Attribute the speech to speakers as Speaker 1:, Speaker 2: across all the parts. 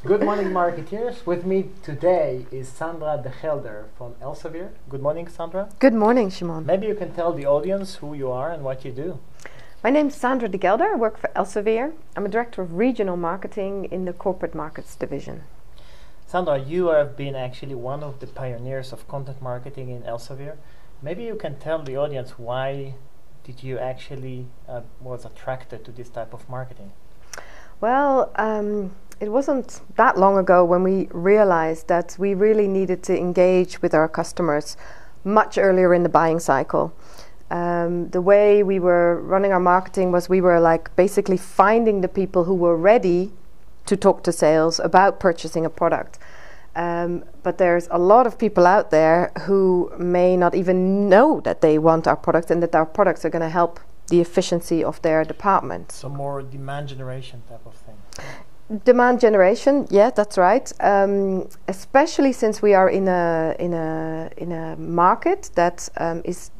Speaker 1: Good morning, marketeers. With me today is Sandra de Gelder from Elsevier. Good morning, Sandra.
Speaker 2: Good morning, Shimon.
Speaker 1: Maybe you can tell the audience who you are and what you do.
Speaker 2: My name is Sandra de Gelder. I work for Elsevier. I'm a director of regional marketing in the corporate markets division.
Speaker 1: Sandra, you have been actually one of the pioneers of content marketing in Elsevier. Maybe you can tell the audience why did you actually was attracted to this type of marketing?
Speaker 2: Well, it wasn't that long ago when we realized that we really needed to engage with our customers much earlier in the buying cycle. The way we were running our marketing was we were like basically finding the people who were ready to talk to sales about purchasing a product. But there's a lot of people out there who may not even know that they want our products and that our products are going to help the efficiency of their department.
Speaker 1: So more demand generation type of thing.
Speaker 2: Demand generation, yeah, that's right. Especially since we are in a market that is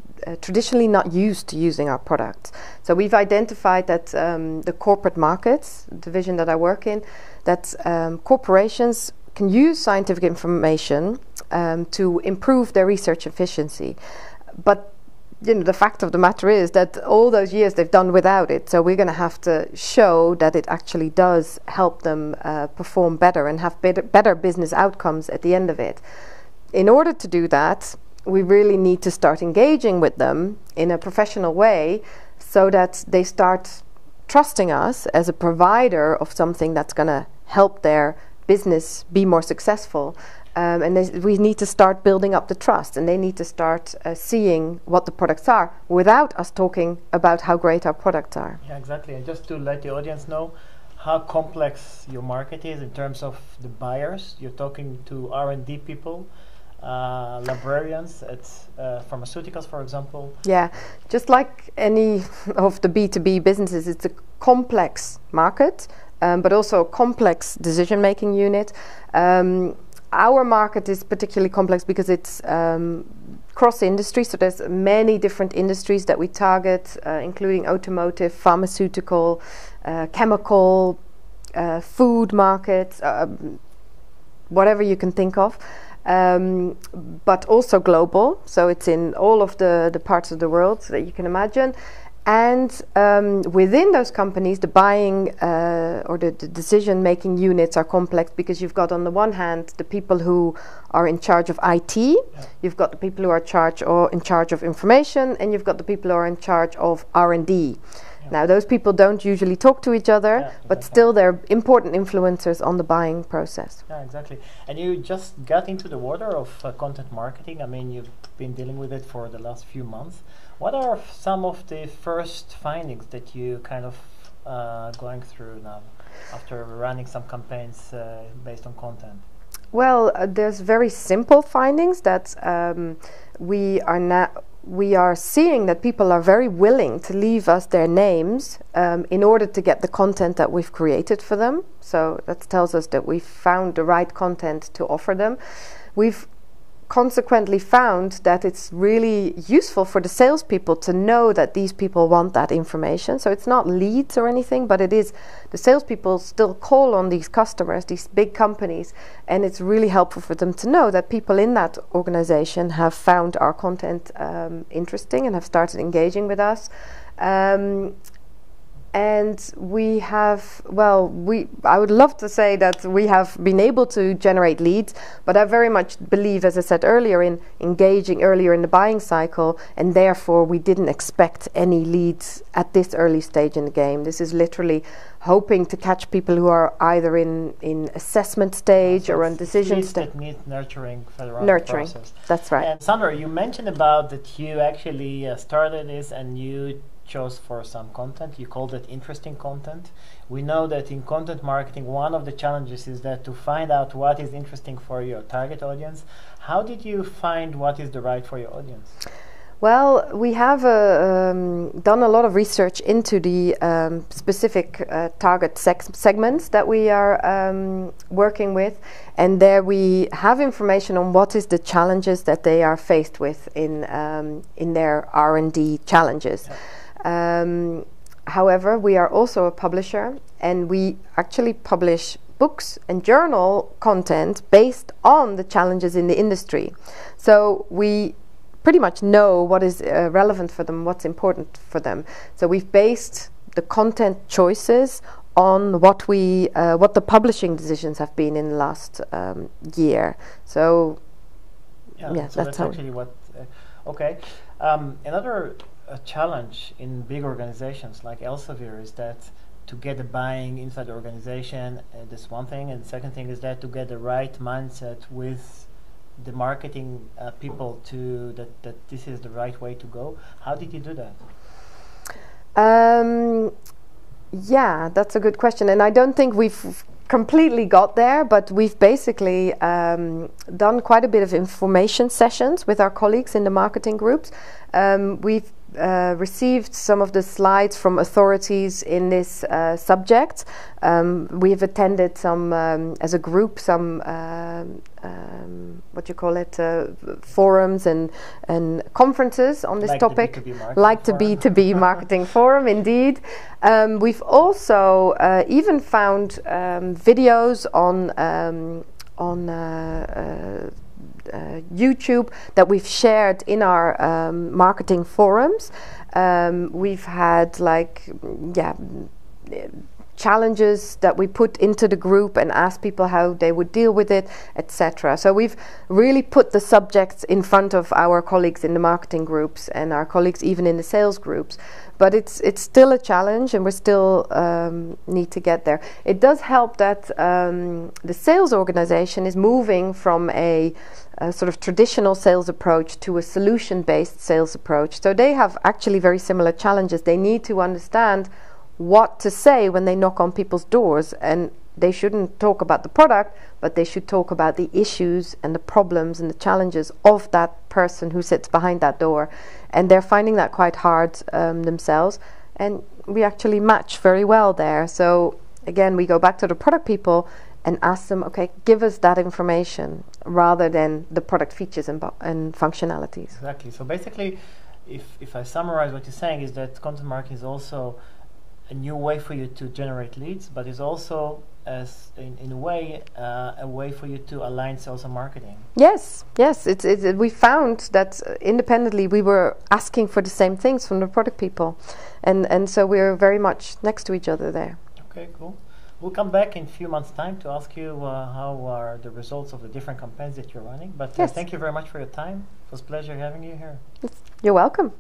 Speaker 2: traditionally not used to using our products. So we've identified that the corporate markets division that I work in, that corporations can use scientific information to improve their research efficiency. But the fact of the matter is that all those years they've done without it. So we're going to have to show that it actually does help them perform better and have better business outcomes at the end of it. In order to do that, we really need to start engaging with them in a professional way so that they start trusting us as a provider of something that's going to help their business be more successful. We need to start building up the trust, and they need to start seeing what the products are without us talking about how great our products are.
Speaker 1: Yeah, exactly. And just to let the audience know how complex your market is in terms of the buyers. You're talking to R&D people, librarians at pharmaceuticals, for example.
Speaker 2: Yeah, just like any of the B2B businesses, it's a complex market, but also a complex decision-making unit. Our market is particularly complex because it's cross-industry, so there's many different industries that we target, including automotive, pharmaceutical, chemical, food markets, whatever you can think of, but also global, so it's in all of the parts of the world that you can imagine. And within those companies, the buying or the decision-making units are complex because you've got on the one hand the people who are in charge of IT, you've got the people who are in charge of information, and you've got the people who are in charge of R&D. Now, those people don't usually talk to each other, but still they're important influencers on the buying process.
Speaker 1: Yeah, exactly. And you just got into the water of content marketing. I mean, you've been dealing with it for the last few months. What are some of the first findings that you kind of going through now after running some campaigns based on content?
Speaker 2: Well, there's very simple findings that we are seeing that people are very willing to leave us their names in order to get the content that we've created for them. So that tells us that we've found the right content to offer them. We've consequently found that it's really useful for the salespeople to know that these people want that information. So it's not leads or anything, but it is the salespeople still call on these customers, these big companies, and it's really helpful for them to know that people in that organization have found our content interesting and have started engaging with us. And we have, I would love to say that we have been able to generate leads, but I very much believe, as I said earlier, in engaging earlier in the buying cycle, and therefore we didn't expect any leads at this early stage in the game. This is literally hoping to catch people who are either in assessment stage or on decision stage.
Speaker 1: That need nurturing further on the process.
Speaker 2: That's right.
Speaker 1: And Sandra, you mentioned about that you actually started this and you chose for some content. You called it interesting content. We know that in content marketing, one of the challenges is that to find out what is interesting for your target audience. How did you find what is the right for your audience?
Speaker 2: Well, we have done a lot of research into the specific target segments that we are working with, and there we have information on what is the challenges that they are faced with in their R&D challenges. However, we are also a publisher, and we actually publish books and journal content based on the challenges in the industry. So we pretty much know what is relevant for them, what's important for them. So we've based the content choices on what the publishing decisions have been in the last year. So
Speaker 1: yeah, so that's actually what. Okay, another challenge in big organizations like Elsevier is that to get the buying inside the organization, that's one thing, and the second thing is that to get the right mindset with the marketing people to that this is the right way to go. How did you do that?
Speaker 2: Yeah, that's a good question, and I don't think we've completely got there, but we've basically done quite a bit of information sessions with our colleagues in the marketing groups. We've received some of the slides from authorities in this subject. We've attended some, as a group, some forums and conferences on this topic, like the B2B marketing forum, indeed. We've also even found videos on YouTube that we've shared in our marketing forums. We've had challenges that we put into the group and asked people how they would deal with it, etc. So we've really put the subjects in front of our colleagues in the marketing groups and our colleagues even in the sales groups. But it's still a challenge, and we still need to get there. It does help that the sales organization is moving from a sort of traditional sales approach to a solution-based sales approach. So they have actually very similar challenges. They need to understand what to say when they knock on people's doors, and they shouldn't talk about the product, but they should talk about the issues and the problems and the challenges of that person who sits behind that door. And they're finding that quite hard themselves, and we actually match very well there. So again, we go back to the product people and ask them, okay, give us that information rather than the product features and functionalities.
Speaker 1: Exactly. So basically, if I summarize what you're saying, is that content marketing is also a new way for you to generate leads, but it's also, as in a way for you to align sales and marketing.
Speaker 2: Yes. We found that independently we were asking for the same things from the product people, and so we're very much next to each other there.
Speaker 1: Okay, cool. We'll come back in a few months' time to ask you how are the results of the different campaigns that you're running. But
Speaker 2: yes.
Speaker 1: Thank you very much for your time. It was a pleasure having you here.
Speaker 2: You're welcome.